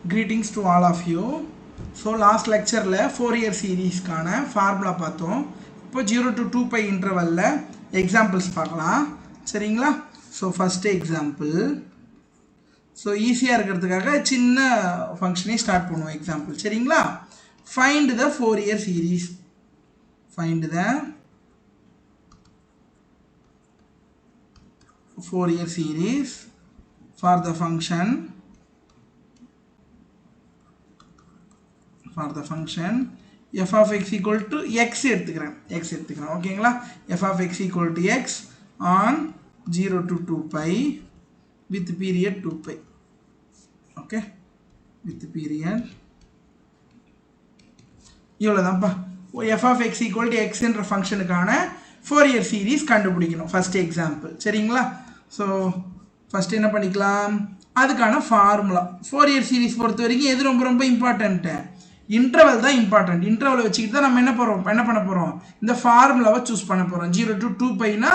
Greetings to all of you. So last lecture la Fourier series கான formula பார்த்தோம். இப்போ 0 to 2 pi interval ல examples பார்க்கலாம். சரிங்களா? So first example. So ஈஸியா இருக்கிறதுக்காக சின்ன ஃபங்க்ஷனை ஸ்டார்ட் பண்ணுவோம் example. சரிங்களா? Find the Fourier series. Find the Fourier series for the function f of x equal to x எடுத்துக்கிறேன் ஓகேங்களா f of x equal to x on 0 to 2 pi with period 2 pi okay with period இவ்வளவுதான்ப்பா f of x equal to x என்ற ஃபங்க்ஷனுக்கான Fourier series கண்டுபிடிக்கணும் first example சரிங்களா so first என்ன பண்ணிக்கலாம் அதுக்கான formula Fourier series பொறுத்த வரைக்கும் எது ரொம்ப இம்பார்ட்டன்ட் interval தான் இம்பார்ட்டன்ட் interval வச்சிட்டு தான் நம்ம என்ன பண்ண போறோம் இந்த ஃபார்முலாவை चूஸ் பண்ண போறோம் 0 to 2 pi னா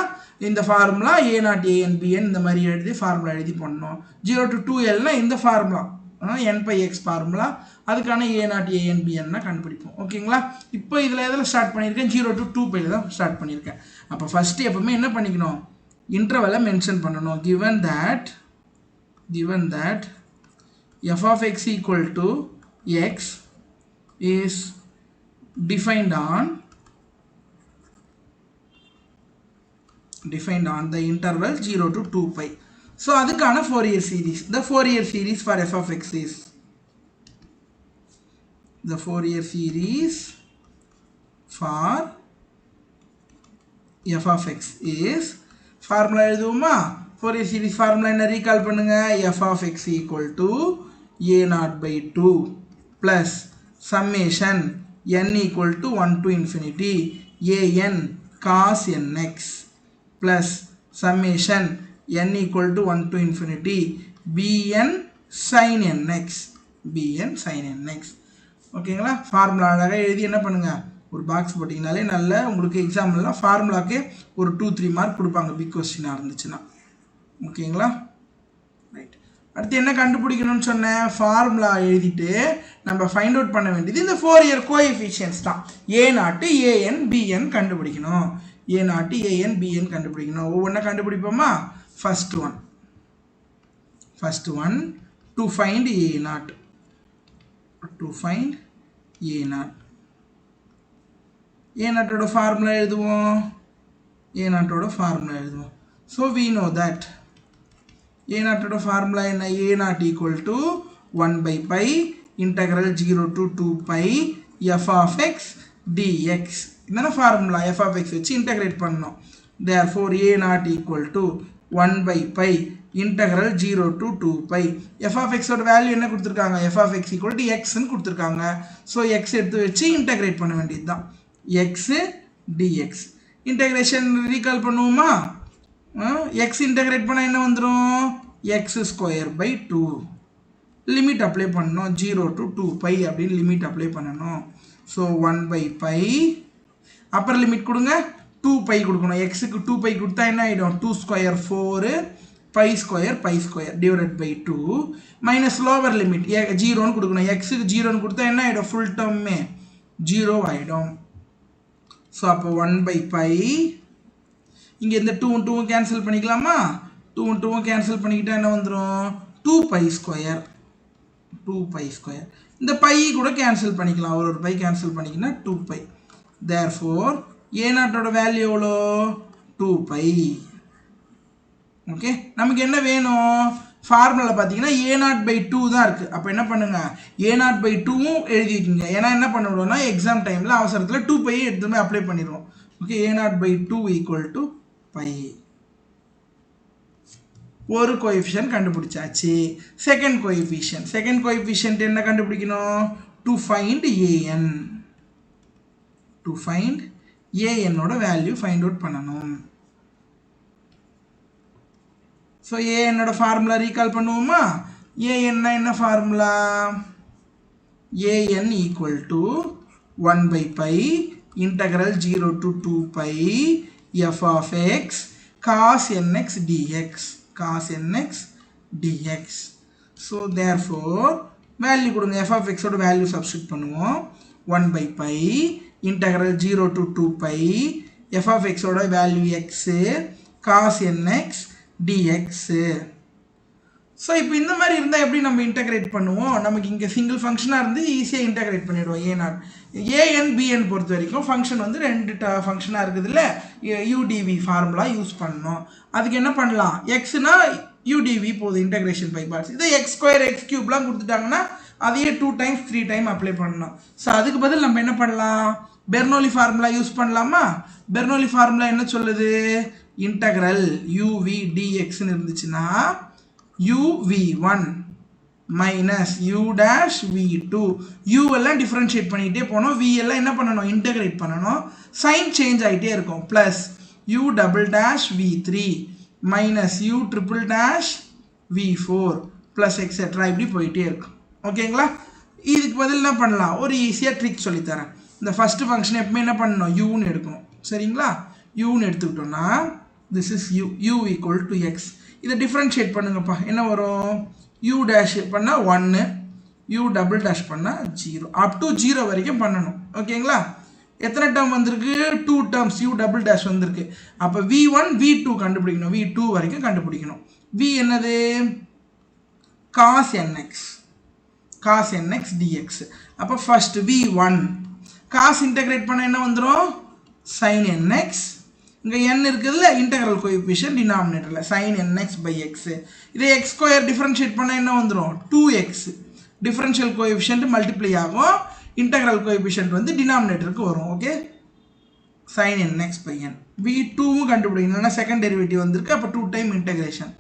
இந்த ஃபார்முலா a0 an bn இந்த மாதிரி எழுதி ஃபார்முலா எழுதி பண்ணனும் 0 to 2l னா இந்த formula n pi x formula அதுக்கான a0 an bn னா கண்டுபிடிப்போம் ஓகேங்களா இப்போ இதுல எதல ஸ்டார்ட் பண்ணிருக்கேன் 0 to 2 pi ல தான் ஸ்டார்ட் பண்ணிருக்கேன் அப்ப ஃபர்ஸ்ட் எப்பவுமே என்ன பண்ணிக்கணும் interval மென்ஷன் பண்ணனும் given that f of x equal to x is defined on the interval 0 to 2 pi. So adukana Fourier series. The Fourier series for f of x is the Fourier series for f of x is formula எழுதுவோமா Fourier series formula என்ன recall பண்ணுங்க f of x equal to a0 by 2 plus summation n equal to 1 to infinity an cos nx plus summation n equal to 1 to infinity bn sin nx ஓகேங்களா formula அழகா எழுதி என்ன பண்ணுங்க ஒரு box போட்டீங்கனாலே நல்ல உங்களுக்கு எக்ஸாம்ல ஃபார்முலாக்கு ஒரு 2-3 மார்க் கொடுப்பாங்க பிக் क्वेश्चन இருந்துச்சுனா ஓகேங்களா ரைட் அடுத்து என்ன கண்டுபிடிக்கணும்னு சொன்னேன் ஃபார்முலா எழுதிட்டு நம்ம ஃபைண்ட் அவுட் பண்ண வேண்டியது இந்த Fourier கோஎஃபிஷியன்ட்ஸ் தான் a0 an bn கண்டுபிடிக்கணும் a0 an bn கண்டுபிடிக்கணும் ஒவ்வொண்ணா கண்டுபிடிப்போமா first one to find a0 ஓட ஃபார்முலா எழுதுவோம் so we know that a0 ஓட ஃபார்முலா என்ன a0 equal to 1 by pi integral 0 to 2 pi f of x dx இதன formula f of x வச்சு integrate பண்ணனும் therefore a0 equal to 1 by pi integral 0 to 2 pi f of x ஓட value என்ன கொடுத்திருக்காங்க f of x equal to x ன்னு கொடுத்திருக்காங்க so x எடுத்து வச்சு இன்டகிரேட் பண்ண வேண்டியதுதான் x dx இன்டகிரேஷன் ரீகால் பண்ணுவோமா x இன்டகிரேட் பண்ணா என்ன வந்துரும் x square by 2 limit apply பண்ணனும் 0 to 2 pi அப்படி லிமிட் அப்ளை பண்ணனும் so 1 by pi upper limit கொடுங்க 2 pi கொடுக்கணும் x க்கு 2 pi கொடுத்தா என்ன ஆயிடும் 2 square 4 pi square divided by 2 minus lower limit 0 ன்னு கொடுக்கணும் x க்கு 0 ன்னு கொடுத்தா என்ன ஆயிடும் full term 0 ஆயிடும் so அப்ப 1 by pi இங்க இந்த 2 2 கேன்சல் பண்ணிக்கலாமா 2 2 கேன்சல் பண்ணிக்கிட்டா என்ன வந்துரும் 2 pi square இந்த pi கூட கேன்சல் பண்ணிக்கலாம் ஒரு pi cancel பண்ணிக்கினா 2 pi therefore a0 ஓட வேல்யூ எவ்வளோ 2 pi ஓகே நமக்கு என்ன வேணும் ஃபார்முலா பாத்தீங்கன்னா a0 by 2 தான் இருக்கு அப்ப என்ன பண்ணுங்க a0 by 2 ம் எழுதி வைங்க ஏனா என்ன பண்ணுவோம்னா எக்ஸாம் டைம்ல அவசரத்துல 2 pi எடுத்துமே அப்ளை பண்ணிடுவோம் okay a0 by 2 equal to pi ஒரு கோஎஃபிஷியன்ட் கண்டுபிடிச்சாச்சு செகண்ட் கோஎஃபிஷியன்ட் என்ன கண்டுபிடிக்கணும் to find an ஓட வேல்யூ ஃபைண்ட் அவுட் பண்ணனும் so an ஓட ஃபார்முலா ரீகால் பண்ணுவோமா an என்ன formula an equal to 1 by pi integral 0 to 2 pi f of x cos nx dx So therefore value கொடுங்க f of x ஓட value substitute பண்ணுவோம் 1 by pi integral 0 to 2 pi f of x ஓட value x cos nx dx. So இப்போ இந்த மாதிரி இருந்தால் எப்படி நம்ம இன்டகிரேட் பண்ணுவோம்? நமக்கு இங்கே சிங்கிள் ஃபங்க்ஷனாக இருந்து ஈஸியாக இன்டகிரேட் பண்ணிவிடுவோம். ஏனால் ஏஎன் பிஎன் பொறுத்த வரைக்கும் ஃபங்க்ஷன் வந்து ரெண்டு ஃபங்க்ஷனாக இருக்குது இல்லை, யூடிவி ஃபார்முலா யூஸ் பண்ணணும். அதுக்கு என்ன பண்ணலாம்? எக்ஸ்னா யூடிவி போகுது இன்டகிரேஷன் பை பார்ட்ஸ். இதை எக்ஸ் ஸ்கொயர் எக்ஸ் கியூப்லாம் கொடுத்துட்டாங்கன்னா அதையே 2 times 3 times அப்ளை பண்ணணும். ஸோ அதுக்கு பதில் நம்ம என்ன பண்ணலாம்? பெர்னோலி ஃபார்முலா யூஸ் பண்ணலாமா? பெர்னோலி ஃபார்முலா என்ன சொல்லுது? இன்டகிரல் யூவி டிஎக்ஸ்ன்னு இருந்துச்சுன்னா uv1 minus u dash v2 u எல்லாம் டிஃபரன்ஷியேட் பண்ணிகிட்டே போனோம், v எல்லாம் என்ன பண்ணணும்? இன்டகிரேட் பண்ணணும். சைன் சேஞ்ச் ஆகிட்டே இருக்கும். Plus u double dash v3 minus u triple dash v4 plus etcetera இப்படி போயிட்டே இருக்கும். ஓகேங்களா? இதுக்கு பதில் என்ன பண்ணலாம்? ஒரு ஈஸியாக ட்ரிக் சொல்லித்தரேன். இந்த ஃபஸ்ட்டு ஃபங்க்ஷன் எப்பவுமே என்ன பண்ணணும்? யூன்னு எடுக்கணும். சரிங்களா? யூன்னு எடுத்துக்கிட்டோம்னா this is u equal to x. இதை டிஃப்ரென்ஷியேட் பண்ணுங்கப்பா. என்ன வரும்? u டேஷ் பண்ணால் 1, u டபுள் டேஷ் பண்ணால் 0, அப் டு 0 வரைக்கும் பண்ணணும். ஓகேங்களா? எத்தனை டேர்ம் வந்திருக்கு? 2 terms u டபுள் டேஷ் வந்திருக்கு. அப்போ v1 v2 கண்டுபிடிக்கணும், v2 வரைக்கும் கண்டுபிடிக்கணும். v என்னது? cos nx, cos nx dx. அப்போ ஃபர்ஸ்ட் v1 cos இன்டகிரேட் பண்ண என்ன வந்துடும்? sin nx. இங்கே n இருக்குதுல்ல, இன்டெக்ரல் கோஎஃபிஷியன்ட் டினாமினேட்டரில் sin nx by x. இதே x ஸ்கொயர் டிஃபரன்ஷியேட் பண்ண என்ன வந்துடும்? 2x. டிஃபரன்ஷியல் கோஎஃபிஷியன்ட் மல்டிப்ளை ஆகும், இன்டெக்ரல் கோஎஃபிஷியன்ட் வந்து டினாமினேட்டருக்கு வரும். Okay, sin nx by n. v2வும் கண்டுபிடிக்கணும், ஏன்னா செகண்ட் டெரிவேட்டிவ் வந்திருக்கு. அப்போ 2 times இன்டெகிரேஷன்.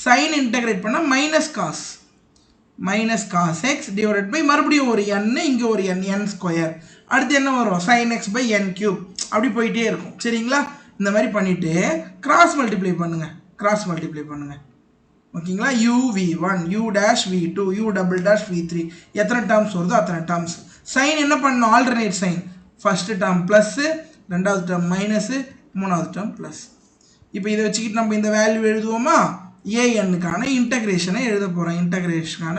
sin இன்டெகிரேட் பண்ணால் minus cos x divided by மறுபடியும் ஒரு n, இங்கே ஒரு n ஸ்கொயர். அடுத்து என்ன வரும்? sin x by n cube. அப்படி போயிட்டே இருக்கும். சரிங்களா? இந்த மாதிரி பண்ணிவிட்டு கிராஸ் மல்டிப்ளை பண்ணுங்கள். ஓகேங்களா? uv1 u dash v2 u double dash v3 எத்தனை டேர்ம்ஸ் வருதோ அத்தனை டேர்ம்ஸ். சைன் என்ன பண்ணணும்? Alternate sign. First term plus, ரெண்டாவது டேர்ம் மைனஸு, மூணாவது டேர்ம் ப்ளஸ். இப்போ இதை வச்சுக்கிட்டு நம்ம இந்த வேல்யூ எழுதுவோமா? ஏஎன்னுக்கான இன்டகிரேஷனை எழுத போகிறேன். இன்டகிரேஷனுக்கான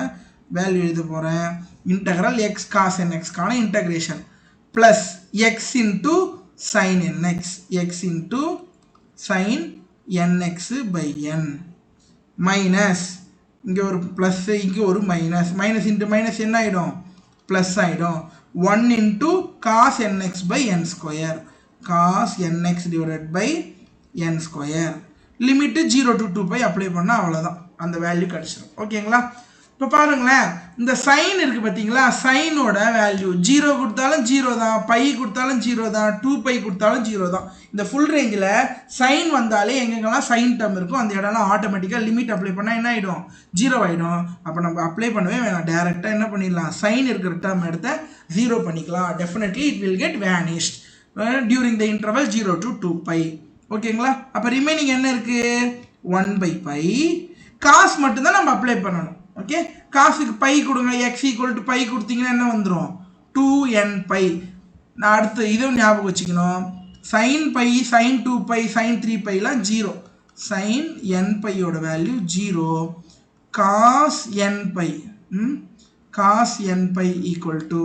வேல்யூ எழுத போகிறேன். இன்டகிரல் எக்ஸ் காஸ் என்எக்ஸ்க்கான integration plus x into sin nx, x into sin nx by n minus இங்கே ஒரு ப்ளஸ், இங்கே ஒரு மைனஸ், மைனஸ் இன்ட்டு மைனஸ் என்ன ஆகிடும்? ப்ளஸ் ஆகிடும். 1 into cos nx by n square, cos nx divided by n square. Limit 0 to 2 pi apply பண்ணால் அவ்வளோதான், அந்த வேல்யூ கிடச்சிடும். ஓகேங்களா? இப்போ பாருங்களேன், இந்த சைன் இருக்குது பார்த்தீங்களா? சைனோட வேல்யூ 0 கொடுத்தாலும் 0 தான், பை கொடுத்தாலும் 0 தான், 2 pi கொடுத்தாலும் 0 தான். இந்த ஃபுல் ரேஞ்சில் சைன் வந்தாலே எங்கெங்கெல்லாம் சைன் டேர்ம் இருக்கும் அந்த இடம்லாம் ஆட்டோமேட்டிக்காக லிமிட் அப்ளை பண்ணால் என்ன ஆகிடும்? 0 ஆகிடும். அப்போ நம்ம அப்ளை பண்ணவே வேணாம், டேரெக்டாக என்ன பண்ணிடலாம்? சைன் இருக்கிற டேர்ம் எடுத்து 0 பண்ணிக்கலாம். Definitely it will get vanished during the interval 0 to 2 pi. ஓகேங்களா? அப்போ ரிமைனிங் என்ன இருக்குது? 1 by pi. காஸ் மட்டும்தான் நம்ம அப்ளை பண்ணணும். ஓகே, காசுக்கு பை கொடுங்க, எக்ஸ் ஈக்குவல் டு பை கொடுத்தீங்கன்னா என்ன வந்துடும்? 2n by. நான் அடுத்து இதுவும் ஞாபகம் வச்சுக்கணும். Sine pi, sine 2 pi, sine 3 பைலாம் 0. சைன் n பையோட value 0. Cos n pi, cos n pi equal to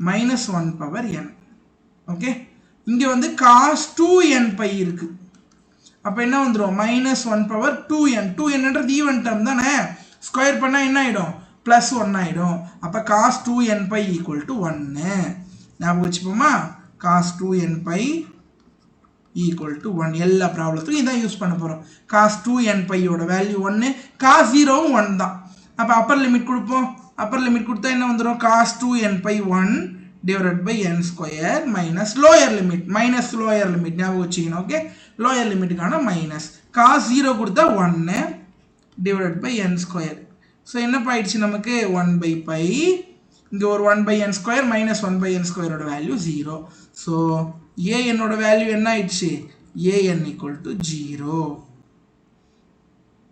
-1 power n. Okay, இங்கே வந்து காஸ் 2n பை இருக்குது. அப்போ என்ன வந்துடும்? -1 power 2n. 2nன்றது ஈவன் டேர்ம் தானே, ஸ்கொயர் பண்ணால் என்ன ஆகிடும்? +1 ஆகிடும். அப்போ cos 2n pi equal to 1. ஞாபகம் வச்சுப்போமா? Cos 2n pi equal to 1. எல்லா ப்ராப்ளத்துக்கும் இதான் யூஸ் பண்ண போகிறோம். காஸ் 2n பையோட வேல்யூ 1, காஸ் 0வும் 1 தான். அப்போ அப்பர் லிமிட் கொடுப்போம். அப்பர் லிமிட் கொடுத்தா என்ன வந்துடும்? Cos 2n pi 1 divided by n square minus lower limit, minus lower limit ஞாபகம் வச்சுக்கணும். ஓகே, லோயர் லிமிட்டுக்கான மைனஸ். காஸ் 0 கொடுத்தா 1 divided by n square. So என்ன ஆயிடுச்சு நமக்கு? 1 by pi. இங்கே ஒரு 1 by n square minus 1 by n square ஓட வேல்யூ 0. ஸோ an ஓட வேல்யூ என்ன ஆயிடுச்சு? an equal to 0.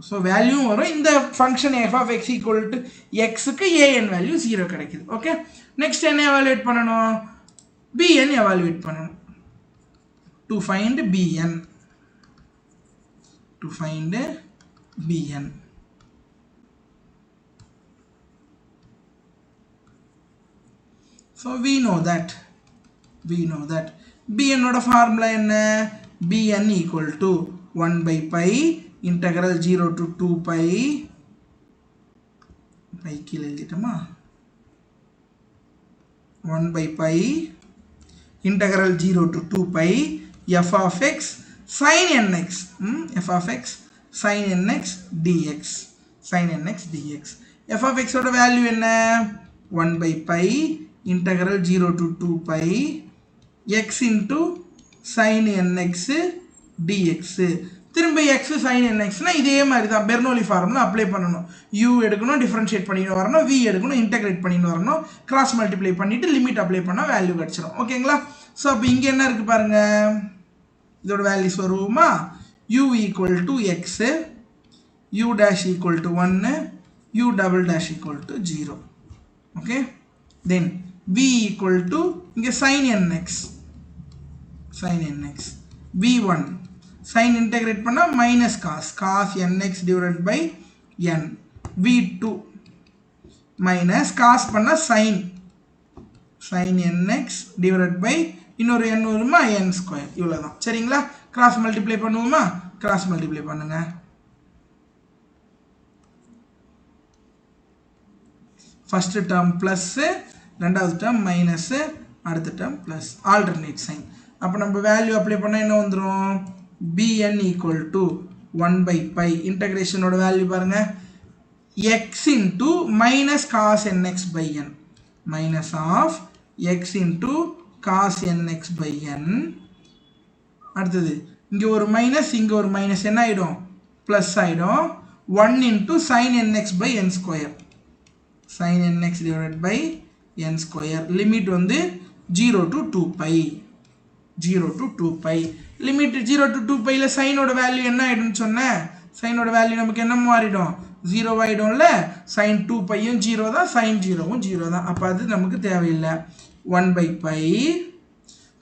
So value வரும். இந்த function f of x equal to xக்கு an value 0 கிடைக்குது. ஓகே, நெக்ஸ்ட் என்ன எவாலுவேட் பண்ணணும்? bn எவாலுவேட் பண்ணணும். To find bn, to find bn. So we know that bn ஓட ஃபார்முலா என்ன bn equal to 1 by pi integral 0 to 2 pi கீழே எழுதிட்டோமா 1 by pi integral 0 to 2 pi f of x sin nx f of x sin nx dx sin nx dx f of x ஓட value என்ன 1 by pi integral 0 to 2 pi x into sin nx dx திரும்ப x sin nx னா இதே மாதிரி தான் Bernoulli formula apply பண்ணனும் u எடுக்கணும் differentiate பண்ணிட்டு வரணும் v எடுக்கணும் இன்டகிரேட் பண்ணிட்டு வரணும் கிராஸ் மல்டிப்ளை பண்ணிட்டு லிமிட் அப்ளை பண்ணா வேல்யூ கிடைச்சிரும் ஓகேங்களா சோ அப்ப இங்க என்ன இருக்கு பாருங்க இதோட வேல்யூஸ் வருமா u equal to x u dash equal to 1 u double dash equal to 0 okay then v equal to இங்க sin nx v1 sin integrate பண்ணா minus cos nx divided by n v2 minus cos பண்ணா sin nx divided by இன்னொரு n வருமா n square இவ்வளவுதான் சரிங்களா cross multiply பண்ணுவோமா cross multiply பண்ணுங்க first term plus இரண்டாவது டேர்ம் மைனஸ் அடுத்த டேர்ம் பிளஸ் ஆல்டர்னேட் சைன் அப்ப நம்ம வேல்யூ அப்ளை பண்ணா என்ன வந்துரும் bn equal to 1 by pi integration ஓட வேல்யூ பாருங்க x into minus cos nx by n minus of x into cos nx by n அடுத்தது இங்க ஒரு மைனஸ் இங்க ஒரு மைனஸ் என்ன ஆயிடும் பிளஸ் ஆயிடும் 1 into sin nx by n square sin nx divided by n square limit வந்து 0 to 2 pi 0 to 2 pi limit 0 to 2 pi ல sin ஓட வேல்யூ என்ன ஆயிடும்னு சொன்னேன் sin ஓட வேல்யூ நமக்கு என்ன மாறிடும் 0 ஆயிடும்ல sin 2 pi யும் 0 தான் sin 0 வும் 0 தான் அப்ப அது நமக்கு தேவையில்லை 1 by pi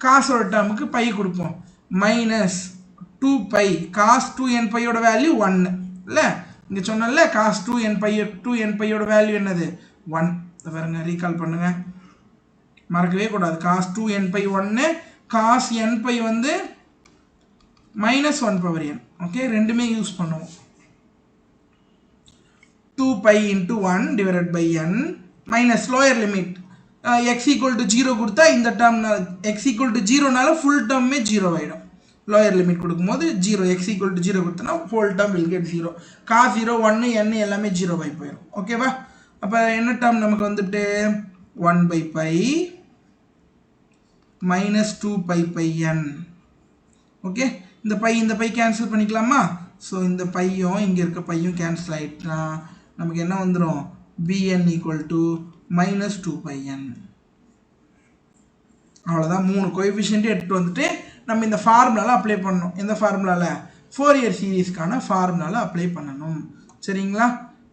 cos ஓட டேர்முக்கு pi கொடுப்போம் minus 2 pi cos 2n pi ஓட வேல்யூ 1 இல்ல இங்க சொன்னல்ல cos 2n pi ஓட வேல்யூ என்னது 1 பாருங்க ரீகால் பண்ணுங்க மறக்கவே கூடாது cos 2n pi 1 cos n pi வந்து minus 1 power n okay ரெண்டுமே யூஸ் பண்ணுவோம் 2 pi into 1 divided by n minus lower limit x equal to 0 கொடுத்தா இந்த டேர்ம் x equal to 0 நால full term மே 0 ஆயிடும் lower limit கொடுக்கும்போது 0 x equal to 0 கொடுத்தனா whole term will get 0 cos 0 1 n எல்லாமே 0 ஆயி போயிடும் ஓகேவா அப்ப என்ன டேர்ம் நமக்கு வந்துட்டு 1 by pi minus 2 pi pi n okay இந்த பை கேன்சல் பண்ணிக்கலாமா சோ இந்த பையும் இங்க இருக்க பையும் கேன்சல் ஆயிட்டா நமக்கு என்ன வந்துரும் bn equal to minus 2 pi n அவ்வளவுதான் மூணு கோஎஃபிஷியன்ட் எடுத்து வந்துட்டு நம்ம இந்த ஃபார்முலால அப்ளை பண்ணனும் இந்த ஃபார்முலால ஃபோரியர் சீரிஸ்க்கான ஃபார்முலால அப்ளை பண்ணனும் சரிங்களா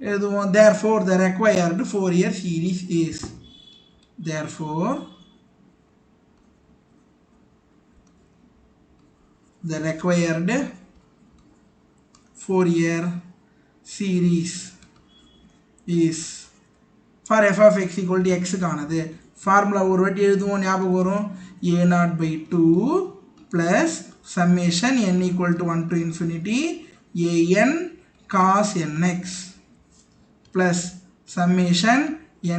எழுதுவோம் therefore the required Fourier series is therefore the required Fourier series is for f of x equal to x கானது ஃபார்முலா ஒரு வாட்டி எழுதுவோம் ஞாபகம் வரும் a0 by 2 plus summation n equal to 1 to infinity an cos nx plus summation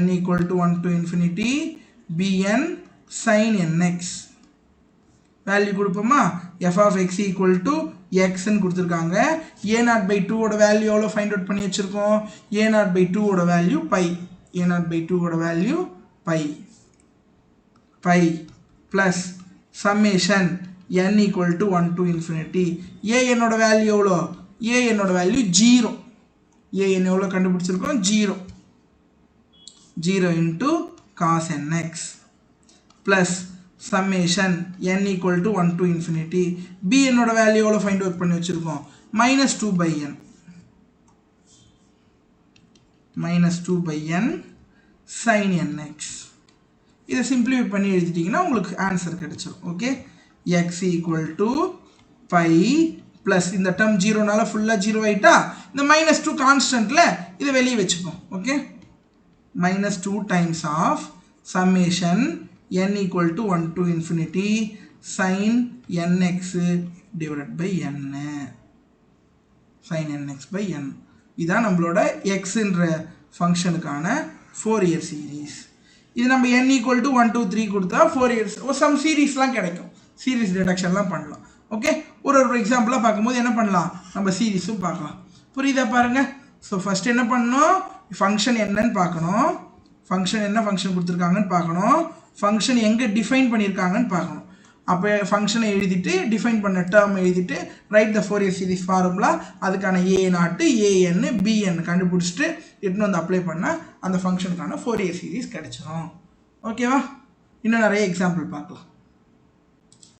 n equal to 1 to infinity bn sin nx value கொடுப்போமா f of x equal to x ன்னு கொடுத்திருக்காங்க a0 by 2 ஓட value எவ்வளவு find out பண்ணி வச்சிருக்கோம் a0 by 2 ஓட value pi a0 by 2 ஓட value pi plus summation n equal to 1 to infinity an ஓட வேல்யூ எவ்வளவு an ஓட வேல்யூ 0 an எவ்வளவு கண்டுபிடிச்சிருக்கோம் 0 into cos nx plus summation n equal to 1 to infinity bn ஓட value எவ்வளவு find out பண்ணி வச்சிருக்கோம் -2 by n sin nx இத சிம்பிளிஃபை பண்ணி எழுதிட்டீங்கன்னா உங்களுக்கு ஆன்சர் கிடைச்சிரும் okay x equal to pi plus இந்த டேர்ம் 0 நால ஃபுல்லா 0 ஆயிட்டா இந்த -2 கான்ஸ்டன்ட்ல இத வெளிய வெச்சுப்போம் okay -2 times of summation n equal to 1 to infinity sin nx divided by n sin nx by n இதான் நம்மளோட x என்ற ஃபங்க்ஷனுக்கான ஃபோரியர் சீரிஸ். இது நம்ம n equal to 1 2 3 கொடுத்தா ஃபோரியர்ஸ் சம் சீரிஸ்லாம் கிடைக்கும். சீரிஸ் டிடக்ஷன்லாம் பண்ணலாம். ஓகே, ஒரு எக்ஸாம்பிளாக பார்க்கும்போது என்ன பண்ணலாம், நம்ம சீரிஸும் பார்க்கலாம். புரியுதா பாருங்க. ஸோ ஃபர்ஸ்ட் என்ன பண்ணணும், ஃபங்க்ஷன் என்னன்னு பார்க்கணும், ஃபங்க்ஷன் என்ன ஃபங்க்ஷன் கொடுத்துருக்காங்கன்னு பார்க்கணும், ஃபங்க்ஷன் எங்கே டிஃபைன் பண்ணியிருக்காங்கன்னு பார்க்கணும். அப்போ ஃபங்க்ஷனை எழுதிட்டு டிஃபைன் பண்ண டேர்ம் எழுதிட்டு ரைட் த ஃபோரியர் சீரிஸ் ஃபார்முலா, அதுக்கான a0 an bn கண்டுபிடிச்சிட்டு எட்டுன்னு வந்து அப்ளை பண்ணால் அந்த ஃபங்க்ஷனுக்கான ஃபோரியர் சீரிஸ் கிடைச்சிடும். ஓகேவா, இன்னும் நிறைய எக்ஸாம்பிள் பார்க்கலாம்.